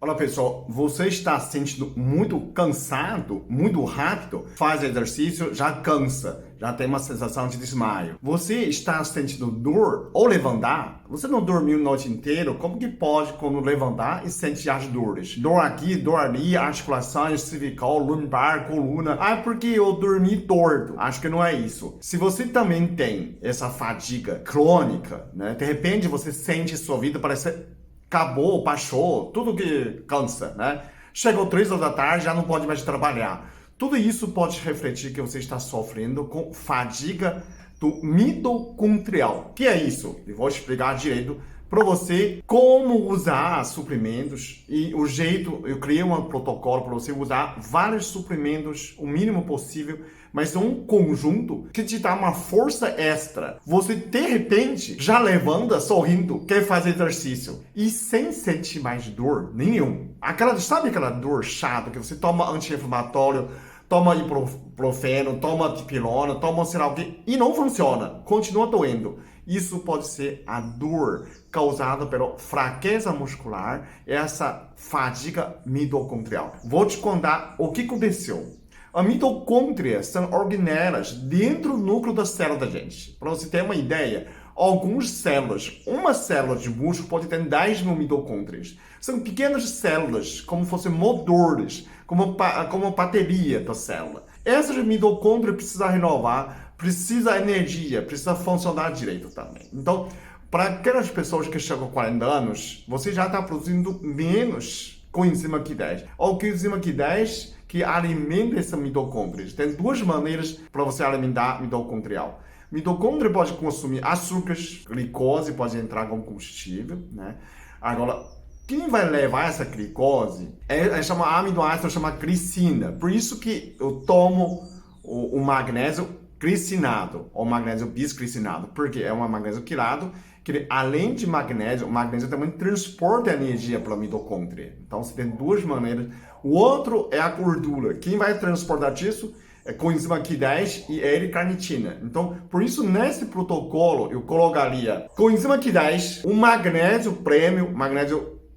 Olha, pessoal, você está se sentindo muito cansado, muito rápido, faz exercício, já cansa, já tem uma sensação de desmaio. Você está sentindo dor ou levantar, você não dormiu a noite inteira, como que pode quando levantar e sente as dores? Dor aqui, dor ali, articulações, cervical, lumbar, coluna. Ah, porque eu dormi torto. Acho que não é isso. Se você também tem essa fadiga crônica, né, de repente você sente sua vida parecer acabou, baixou, tudo que cansa, né? Chegou 3 horas da tarde, já não pode mais trabalhar. Tudo isso pode refletir que você está sofrendo com fadiga do mitocondrial. O que é isso? Eu vou explicar direito para você como usar suplementos e o jeito, eu criei um protocolo para você usar vários suplementos o mínimo possível, mas um conjunto que te dá uma força extra. Você de repente já levanta sorrindo, quer fazer exercício e sem sentir mais dor nenhum. Sabe aquela dor chata que você toma anti-inflamatório, toma ibuprofeno, toma dipirona, toma sei lá o que e não funciona, continua doendo. Isso pode ser a dor causada pela fraqueza muscular, essa fadiga mitocondrial. Vou te contar o que aconteceu. As mitocôndrias são organelas dentro do núcleo da célula da gente. Para você ter uma ideia, algumas células, uma célula de músculo pode ter 10 mil mitocôndrias. São pequenas células, como fossem motores, como uma bateria da célula. Essas mitocôndrias precisam renovar, precisa energia, precisa funcionar direito também. Então, para aquelas pessoas que chegam a 40 anos, você já está produzindo menos coenzima Q10. O coenzima Q10 que alimenta essa mitocôndria. Tem duas maneiras para você alimentar mitocondrial. Mitocôndria pode consumir açúcares, glicose pode entrar como combustível, né? Agora, quem vai levar essa glicose chama aminoácido, chama glicina. Por isso que eu tomo o magnésio glicinado, ou magnésio bisglicinado, porque é um magnésio quilado, que além de magnésio, o magnésio também transporta energia para a mitocôndria. Então, você tem duas maneiras. O outro é a gordura. Quem vai transportar isso é coenzima Q10 e L-carnitina. Então, por isso, nesse protocolo, eu colocaria coenzima Q10, um magnésio prêmio,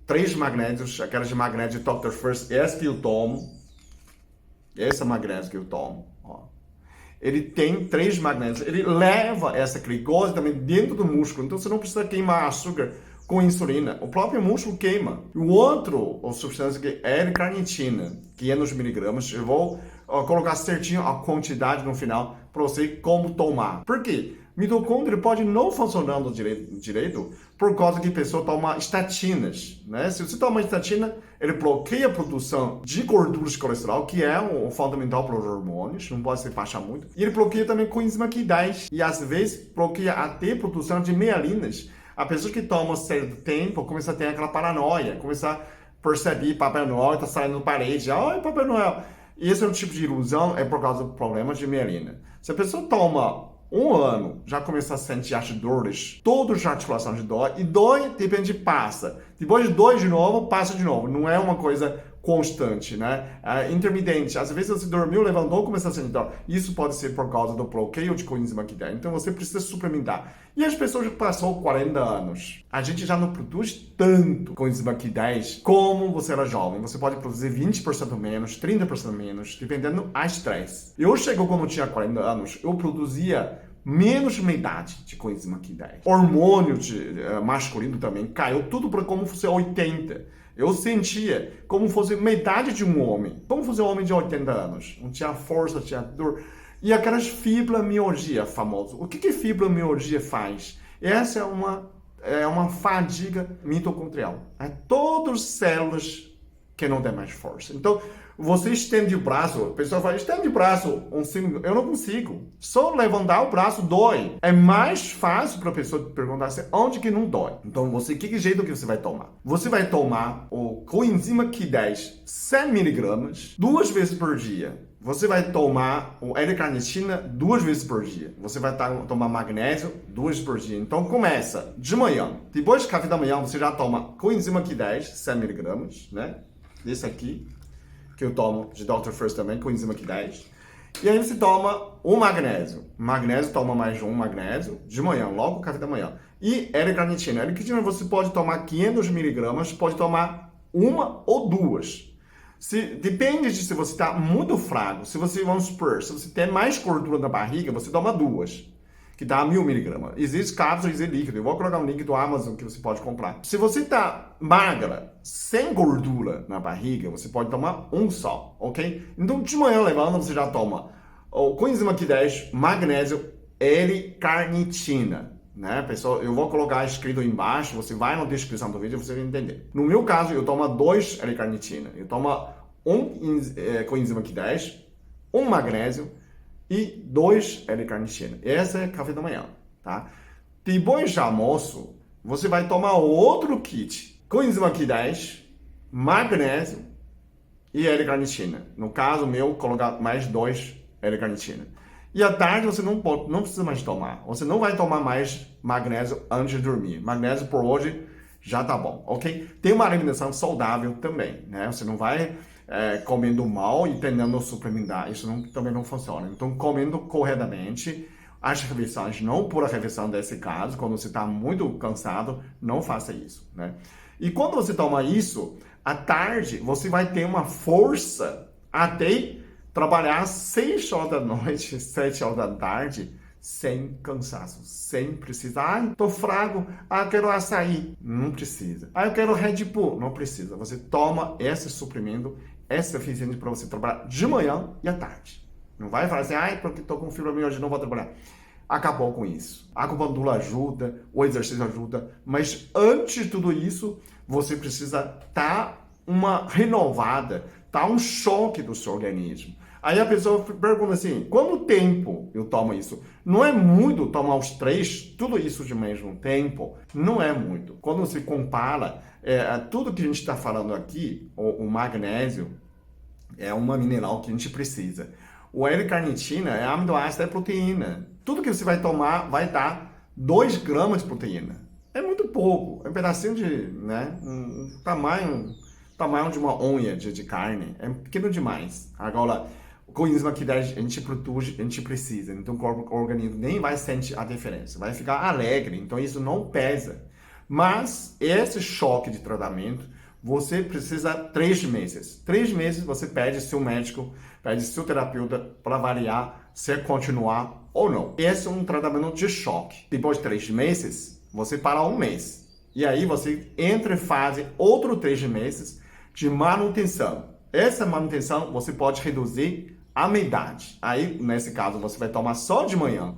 três magnésios, aquelas de magnésio Dr. First, essa que eu tomo. Essa magnésio que eu tomo, ó. Ele tem 3 magnésios, ele leva essa glicose também dentro do músculo, então você não precisa queimar açúcar com insulina, o próprio músculo queima. E o outro, a substância que é L-carnitina, 500 miligramas, eu vou colocar certinho a quantidade no final para você como tomar. Por quê? Mitocôndria pode não funcionar direito por causa que a pessoa toma estatinas, né? Se você toma estatina, ele bloqueia a produção de gorduras de colesterol, que é o fundamental para os hormônios, não pode se baixar muito. E ele bloqueia também coenzima Q10 e às vezes bloqueia até a produção de mielinas. A pessoa que toma certo tempo começa a ter aquela paranoia, começa a perceber Papai Noel está saindo da parede, ai Papai Noel. E esse é um tipo de ilusão, é por causa do problema de mielina. Se a pessoa toma 1 ano, já começa a sentir as dores, todas as articulações de dor, e dói, de repente passa. Depois dói de novo, passa de novo. Não é uma coisa constante, né? É intermitente. Às vezes você dormiu, levantou, começa a sentir dor. Isso pode ser por causa do bloqueio de coenzima Q10. Então você precisa suplementar. E as pessoas que passou 40 anos, a gente já não produz tanto coenzima Q10 como você era jovem. Você pode produzir 20% menos, 30% menos, dependendo do estresse. Eu chego quando eu tinha 40 anos, eu produzia menos de metade de coenzima Q10. Hormônio masculino também caiu tudo para como fosse 80. Eu sentia como fosse metade de um homem. Como fosse um homem de 80 anos. Não tinha força, tinha dor. E aquelas fibromialgia famosas. O que fibromialgia faz? Essa é uma fadiga mitocondrial. É todas as células que não tem mais força. Então, você estende o braço, a pessoa fala, estende o braço, eu não consigo. Só levantar o braço dói. É mais fácil para a pessoa perguntar assim, onde que não dói. Então, que jeito que você vai tomar? Você vai tomar o coenzima Q10 100 miligramas 2 vezes por dia. Você vai tomar o L-carnitina 2 vezes por dia. Você vai tomar magnésio 2 vezes por dia. Então, começa de manhã. Depois do café da manhã, você já toma coenzima Q10 100 miligramas, né? Esse aqui, que eu tomo de Dr. First também, coenzima Q10. E aí você toma um magnésio. Magnésio, toma mais um magnésio de manhã, logo no café da manhã. E L-carnitina. L-carnitina você pode tomar 500 miligramas, pode tomar uma ou duas. Depende de se você está muito fraco. Se você, vamos supor, se você tem mais gordura na barriga, você toma duas, que dá 1000 miligramas. Existe cápsula, existe líquido. Eu vou colocar um link do Amazon que você pode comprar. Se você está magra, sem gordura na barriga, você pode tomar um só, ok? Então, de manhã levando, você já toma o coenzima Q10, magnésio, L-carnitina. Né, pessoal, eu vou colocar escrito embaixo, você vai na descrição do vídeo e você vai entender. No meu caso, eu tomo 2 L-carnitina. Eu tomo coenzima Q10, magnésio e 2 L-carnitina. Esse é café da manhã, tá? Depois de almoço, você vai tomar outro kit. Coenzima Q10, magnésio e L-carnitina. No caso meu, colocar mais 2 L-carnitina. E à tarde você não precisa mais tomar. Você não vai tomar mais magnésio antes de dormir. Magnésio por hoje já tá bom, ok? Tem uma alimentação saudável também, né? Você não vai comendo mal e tentando suplementar. Isso também não funciona. Então, comendo corretamente, as refeições, não por a refeição desse caso, quando você está muito cansado, não faça isso, né? E quando você toma isso, à tarde você vai ter uma força até trabalhar 6 horas da noite, 7 horas da tarde, sem cansaço, sem precisar. Tô fraco, quero açaí. Não precisa. Eu quero Red Bull. Não precisa. Você toma esse suplemento, é suficiente para você trabalhar de manhã e à tarde. Não vai falar assim, porque tô com fibromialgia hoje não vou trabalhar. Acabou com isso. A acupuntura ajuda, o exercício ajuda, mas antes de tudo isso, você precisa dar uma renovada, dar um choque do seu organismo. Aí a pessoa pergunta assim, quanto tempo eu tomo isso? Não é muito tomar os 3, tudo isso de mesmo tempo, não é muito. Quando você compara, tudo que a gente está falando aqui, o magnésio é uma mineral que a gente precisa. O L-carnitina é aminoácido, é proteína. Tudo que você vai tomar vai dar 2 gramas de proteína. É muito pouco, é um pedacinho de, né, um tamanho de uma unha de carne, é pequeno demais. Agora, o coenzima Q10 a gente produz, a gente precisa, então o organismo nem vai sentir a diferença, vai ficar alegre, então isso não pesa. Mas esse choque de tratamento, você precisa 3 meses. 3 meses você pede seu médico, pede seu terapeuta para avaliar se continuar ou não. Esse é um tratamento de choque. Depois de 3 meses, você para 1 mês. E aí você entra e faz outro 3 meses de manutenção. Essa manutenção você pode reduzir a meia-idade. Aí, nesse caso, você vai tomar só de manhã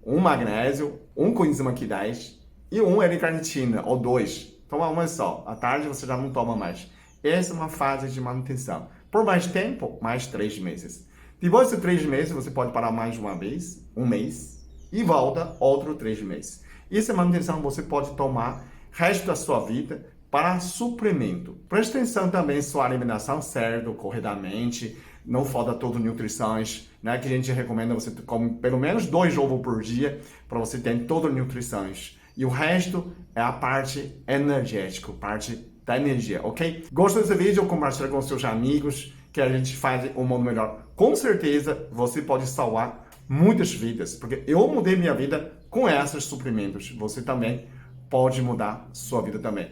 um magnésio, um coenzima Q10 e um L-carnitina, ou 2. Toma uma só. À tarde você já não toma mais. Essa é uma fase de manutenção. Por mais tempo, mais 3 meses. Depois de 3 meses, você pode parar mais uma vez, 1 mês, e volta outro 3 meses. Essa manutenção você pode tomar resto da sua vida para suplemento. Preste atenção também sua alimentação certa, corretamente, não falta todas as nutrições, né? Que a gente recomenda você comer pelo menos 2 ovos por dia para você ter todas as nutrições. E o resto é a parte energética, parte da energia, ok? Gostou desse vídeo? Compartilhe com seus amigos, que a gente faz um mundo melhor. Com certeza você pode salvar muitas vidas, porque eu mudei minha vida com esses suprimentos. Você também pode mudar sua vida também.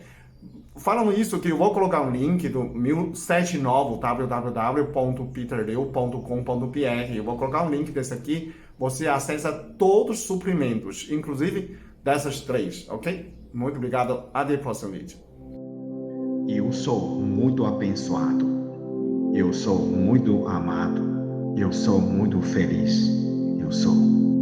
Falando isso, que eu vou colocar um link do meu site novo, www.peterleu.com.br. Eu vou colocar um link desse aqui, você acessa todos os suprimentos, inclusive dessas 3, ok? Muito obrigado, até o próximo vídeo. Eu sou muito abençoado, eu sou muito amado, eu sou muito feliz, eu sou.